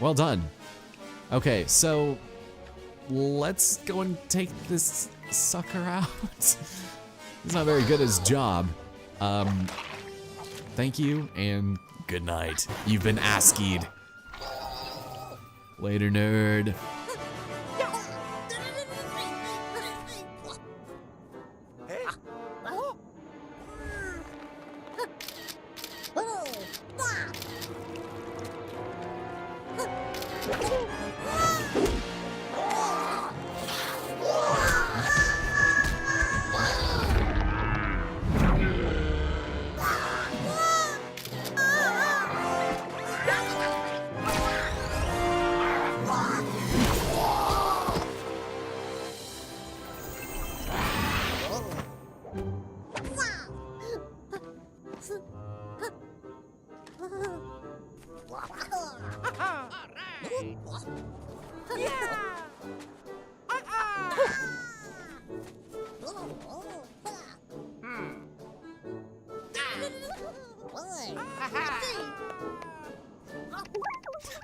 Well done. Okay, so let's go and take this sucker out. He's not very good at his job. Thank you and good night. You've been ASCII'd. Later, nerd.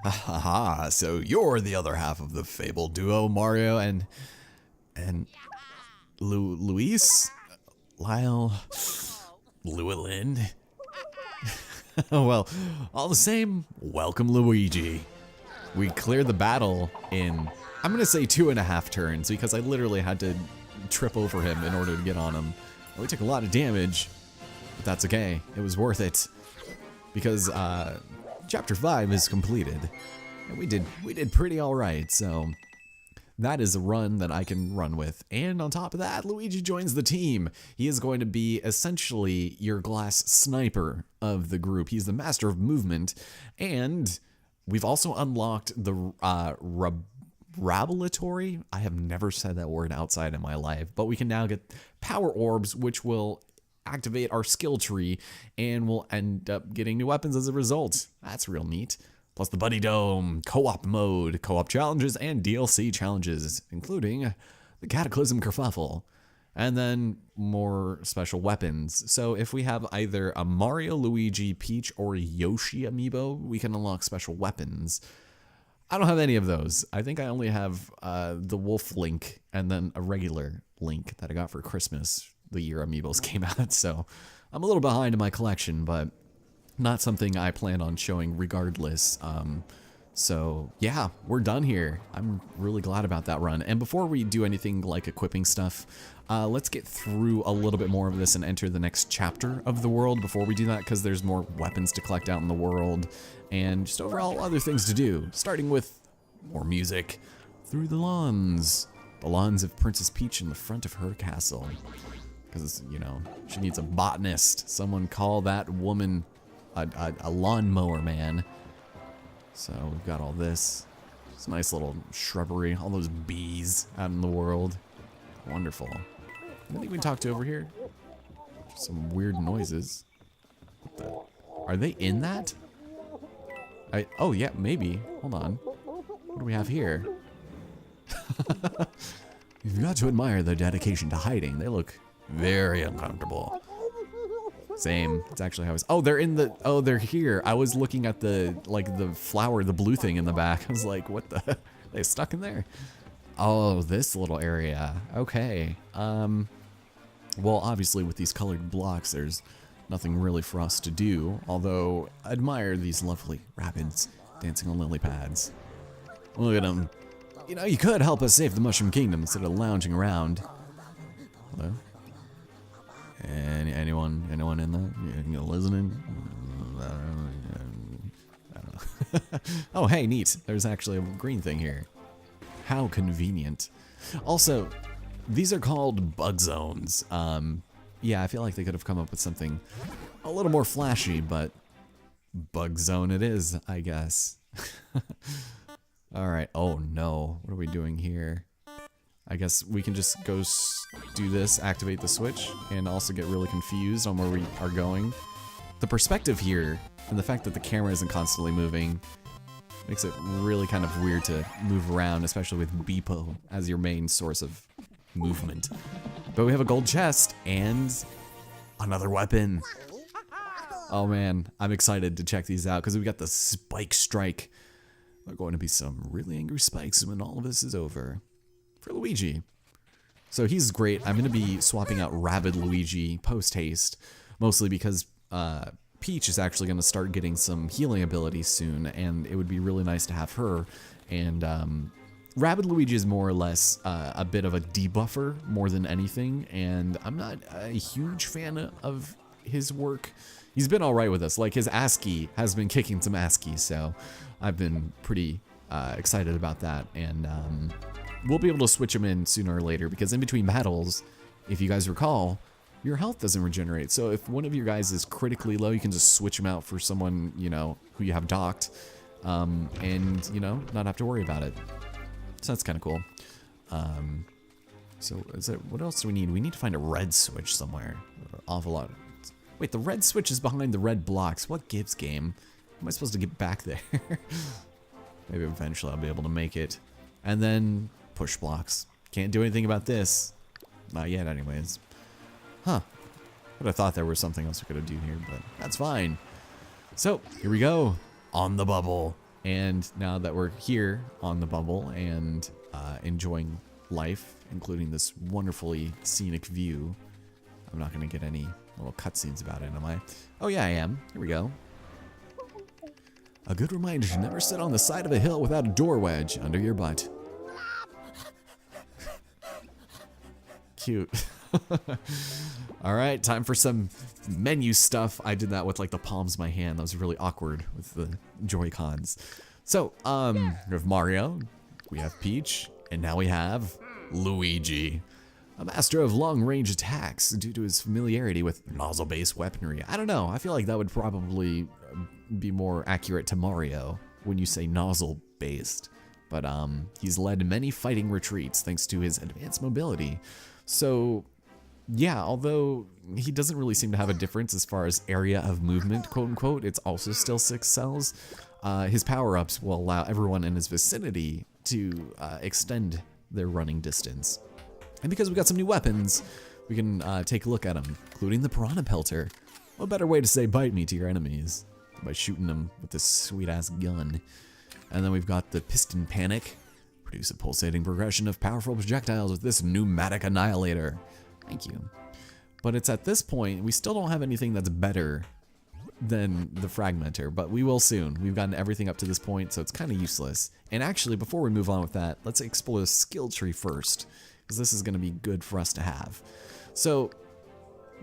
Haha, so you're the other half of the fabled duo, Mario and Luis? Lyle? Llewellyn? Well, all the same, welcome Luigi. We cleared the battle in, I'm gonna say 2.5 turns because I literally had to trip over him in order to get on him. We took a lot of damage, but that's okay. It was worth it because Chapter 5 is completed. And we did pretty alright, so that is a run that I can run with. And on top of that, Luigi joins the team. He is going to be essentially your glass sniper of the group. He's the master of movement. And we've also unlocked the Rabbids. I have never said that word outside in my life, but we can now get power orbs, which will activate our skill tree, and we'll end up getting new weapons as a result. That's real neat. Plus the Buddy Dome, co-op mode, co-op challenges, and DLC challenges, including the Cataclysm Kerfuffle, and then more special weapons. So if we have either a Mario, Luigi, Peach, or Yoshi amiibo, we can unlock special weapons. I don't have any of those. I think I only have the Wolf Link and then a regular Link that I got for Christmas the year amiibos came out, so I'm a little behind in my collection, but not something I plan on showing regardless. So yeah, we're done here. I'm really glad about that run. And before we do anything like equipping stuff, let's get through a little bit more of this and enter the next chapter of the world before we do that, because there's more weapons to collect out in the world and just overall other things to do, starting with more music. Through the lawns of Princess Peach in the front of her castle. Because, you know, she needs a botanist. Someone call that woman a lawnmower man. So we've got all this. It's a nice little shrubbery. All those bees out in the world. Wonderful. Anything we can talk to over here? Some weird noises. What the? Are they in that? Oh yeah, maybe. Hold on. What do we have here? You've got to admire their dedication to hiding. They look very uncomfortable. Same. It's actually how I was. Oh, they're in the. Oh, they're here. I was looking at the the flower, the blue thing in the back. I was like, what the? They stuck in there. Oh, this little area. Okay. Well, obviously with these colored blocks, there's nothing really for us to do. Although, admire these lovely Rabbids dancing on lily pads. Look at them. You know, you could help us save the Mushroom Kingdom instead of lounging around. Hello? Anyone in there? You listening? I don't know. Oh, hey, neat. There's actually a green thing here. How convenient. Also, these are called bug zones. Yeah, I feel like they could have come up with something a little more flashy, but bug zone it is, I guess. Alright, oh no. What are we doing here? I guess we can just go do this, activate the switch, and also get really confused on where we are going. The perspective here, and the fact that the camera isn't constantly moving, makes it really kind of weird to move around, especially with Beepo as your main source of movement. But we have a gold chest, and another weapon. Oh man, I'm excited to check these out, because we've got the Spike Strike. There are going to be some really angry spikes when all of this is over. For Luigi. So he's great. I'm going to be swapping out Rabbid Luigi post-haste, mostly because Peach is actually going to start getting some healing abilities soon, and it would be really nice to have her. And Rabbid Luigi is more or less a bit of a debuffer more than anything, and I'm not a huge fan of his work. He's been alright with us. Like, his ASCII has been kicking some ASCII, so I've been pretty excited about that. And we'll be able to switch him in sooner or later, because in between battles, if you guys recall, your health doesn't regenerate. So if one of your guys is critically low, you can just switch him out for someone, you know, who you have docked, and, you know, not have to worry about it. So that's kind of cool. So what else do we need? We need to find a red switch somewhere. An awful lot. Wait, the red switch is behind the red blocks. What gives, game? How am I supposed to get back there? Maybe eventually I'll be able to make it. And then push blocks. Can't do anything about this. Not yet, anyways. Huh. Would have thought there was something else we could do here, but that's fine. So, here we go. On the bubble. And now that we're here on the bubble and enjoying life, including this wonderfully scenic view, I'm not going to get any little cutscenes about it, am I? Oh yeah, I am. Here we go. A good reminder to never sit on the side of a hill without a door wedge under your butt. Cute. Alright, time for some menu stuff. I did that with like the palms of my hand. That was really awkward with the Joy-Cons. So, we have Mario, we have Peach, and now we have Luigi. A master of long-range attacks due to his familiarity with nozzle-based weaponry. I don't know, I feel like that would probably be more accurate to Mario when you say nozzle-based. But he's led many fighting retreats thanks to his advanced mobility. So, yeah, although he doesn't really seem to have a difference as far as area of movement, quote-unquote, it's also still 6 cells. His power-ups will allow everyone in his vicinity to extend their running distance. And because we got some new weapons, we can take a look at them, including the Piranha Pelter. What better way to say bite me to your enemies? By shooting them with this sweet-ass gun. And then we've got the Piston Panic. Produce a pulsating progression of powerful projectiles with this pneumatic annihilator. Thank you. But it's at this point, we still don't have anything that's better than the Fragmenter, but we will soon. We've gotten everything up to this point, so it's kind of useless. And actually, before we move on with that, let's explore the skill tree first, because this is going to be good for us to have. So,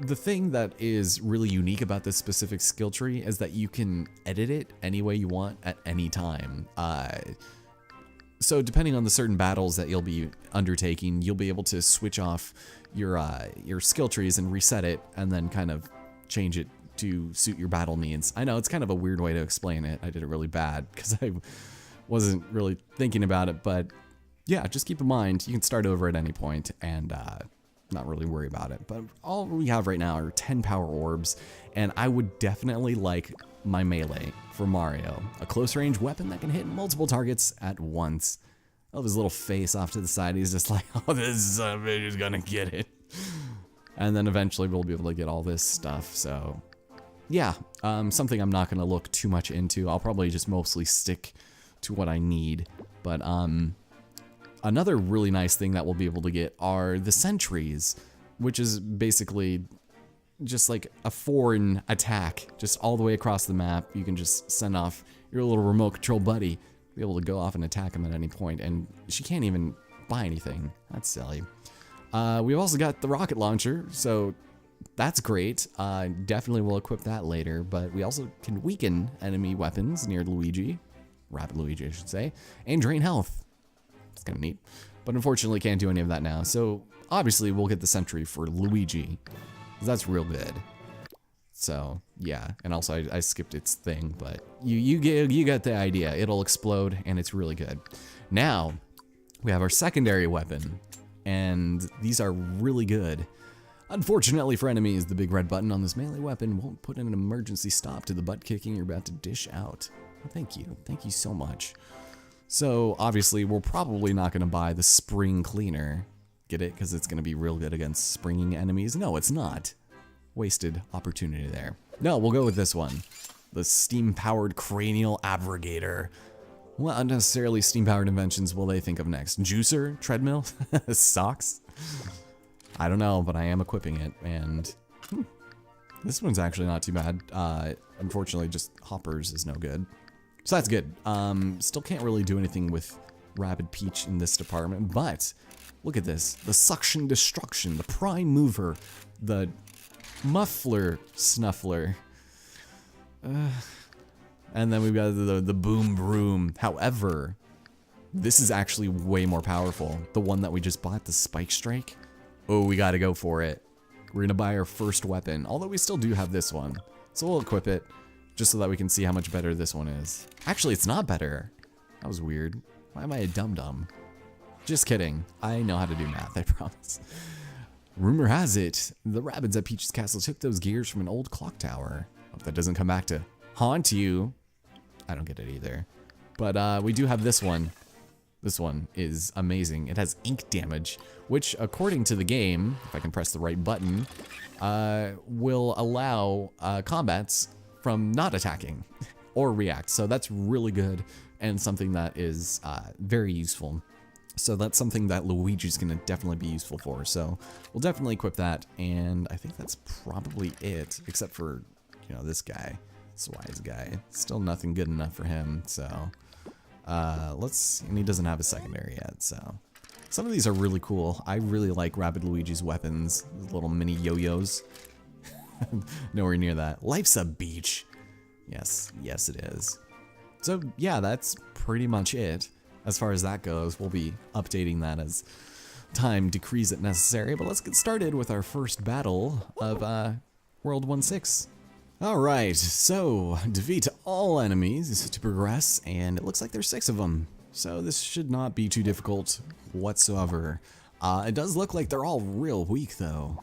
the thing that is really unique about this specific skill tree is that you can edit it any way you want at any time. So depending on the certain battles that you'll be undertaking, you'll be able to switch off your skill trees and reset it, and then kind of change it to suit your battle needs. I know it's kind of a weird way to explain it. I did it really bad because I wasn't really thinking about it, but yeah, just keep in mind you can start over at any point and not really worry about it. But all we have right now are 10 power orbs, and I would definitely like my melee for Mario. A close range weapon that can hit multiple targets at once. I love his little face off to the side. He's just like, oh, this son of a bitch is gonna get it. And then eventually we'll be able to get all this stuff, so yeah, something I'm not gonna look too much into. I'll probably just mostly stick to what I need. But another really nice thing that we'll be able to get are the sentries, which is basically just like a foreign attack, just all the way across the map. You can just send off your little remote control buddy, be able to go off and attack him at any point, and she can't even buy anything. That's silly. We've also got the rocket launcher, so that's great. Definitely will equip that later, but we also can weaken enemy weapons near Luigi, Rabbid Luigi I should say, and drain health. It's kind of neat, but unfortunately can't do any of that now. So obviously we'll get the sentry for Luigi, because that's real good. So yeah, and also I skipped its thing, but you get the idea. It'll explode, and it's really good. Now we have our secondary weapon, and these are really good. Unfortunately for enemies, the big red button on this melee weapon won't put in an emergency stop to the butt kicking you're about to dish out. Well, thank you so much. So obviously we're probably not going to buy the spring cleaner. Get it? Because it's going to be real good against springing enemies. No, it's not. Wasted opportunity there. No, we'll go with this one. The steam-powered cranial abrogator. What unnecessarily steam-powered inventions will they think of next? Juicer? Treadmill? Socks? I don't know, but I am equipping it, and this one's actually not too bad. Unfortunately, just hoppers is no good. So that's good. Still can't really do anything with Rabid Peach in this department, but look at this. The Suction Destruction, the Prime Mover, the Muffler Snuffler. And then we've got the Boom Broom. However, this is actually way more powerful. The one that we just bought, the Spike Strike. Oh, we gotta go for it. We're gonna buy our first weapon, although we still do have this one. So we'll equip it, just so that we can see how much better this one is. Actually, it's not better. That was weird. Why am I a dum-dum? Just kidding. I know how to do math, I promise. Rumor has it, the Rabbids at Peach's Castle took those gears from an old clock tower. Hope that doesn't come back to haunt you. I don't get it either. But we do have this one. This one is amazing. It has ink damage, which according to the game, if I can press the right button, will allow combats from not attacking or react. So that's really good and something that is very useful. So that's something that Luigi's gonna definitely be useful for. So we'll definitely equip that, and I think that's probably it, except for, you know, this guy, this wise guy. Still nothing good enough for him, so and he doesn't have a secondary yet, so. Some of these are really cool. I really like Rabbid Luigi's weapons, little mini yo-yos. Nowhere near that. Life's a beach. Yes, yes it is. So yeah, that's pretty much it. As far as that goes, we'll be updating that as time decrees it necessary, but let's get started with our first battle of World 1-6. Alright, so defeat all enemies to progress, and it looks like there's 6 of them. So this should not be too difficult whatsoever. It does look like they're all real weak though.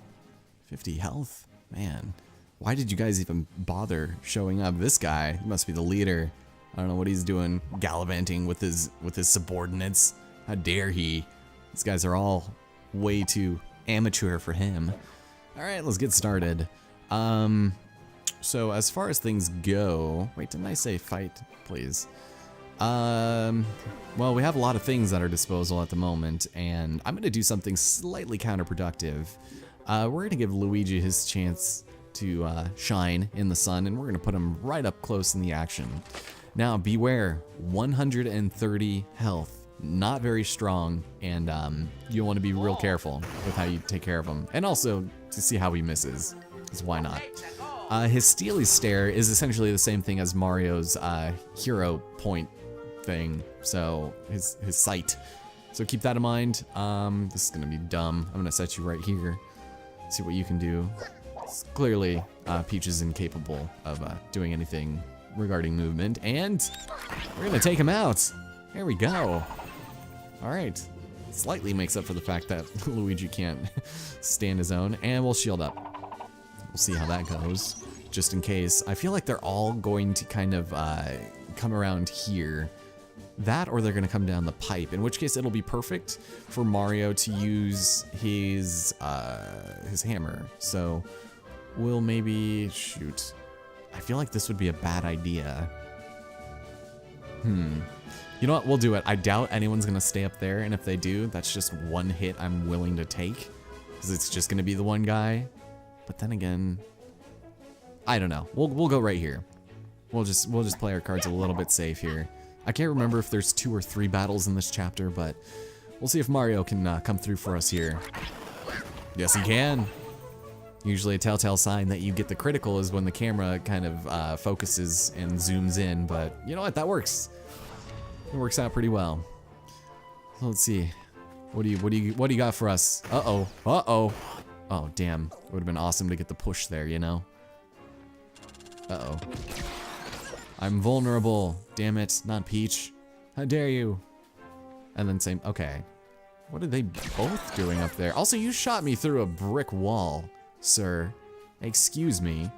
50 health? Man, why did you guys even bother showing up? This guy, he must be the leader. I don't know what he's doing, gallivanting with his subordinates. How dare he? These guys are all way too amateur for him. Alright, let's get started. So as far as things go, wait, didn't I say fight, please? Well, we have a lot of things at our disposal at the moment, and I'm gonna do something slightly counterproductive. We're gonna give Luigi his chance to shine in the sun, and we're gonna put him right up close in the action. Now, beware, 130 health, not very strong, and you'll want to be real careful with how you take care of him. And also, to see how he misses, because why not? His Steely Stare is essentially the same thing as Mario's hero point thing, so his sight. So keep that in mind. This is gonna be dumb. I'm gonna set you right here, see what you can do. Clearly, Peach is incapable of doing anything regarding movement, and we're gonna take him out. There we go. All right, slightly makes up for the fact that Luigi can't stand his own, and we'll shield up. We'll see how that goes, just in case. I feel like they're all going to kind of come around here. That, or they're gonna come down the pipe, in which case it'll be perfect for Mario to use his hammer. So we'll maybe shoot. I feel like this would be a bad idea. You know what, we'll do it. I doubt anyone's gonna stay up there, and if they do, that's just one hit I'm willing to take, because it's just gonna be the one guy. But then again, I don't know. We'll go right here. We'll just play our cards a little bit safe here. I can't remember if there's 2 or 3 battles in this chapter, but we'll see if Mario can come through for us here. Yes, he can. Usually a telltale sign that you get the critical is when the camera kind of focuses and zooms in, but you know what, that works. It works out pretty well. So let's see. What do you got for us? Uh-oh. Uh-oh. Oh, damn. It would have been awesome to get the push there, you know? Uh-oh. I'm vulnerable. Damn it, not Peach. How dare you? And then same, okay. What are they both doing up there? Also, you shot me through a brick wall, sir. Excuse me.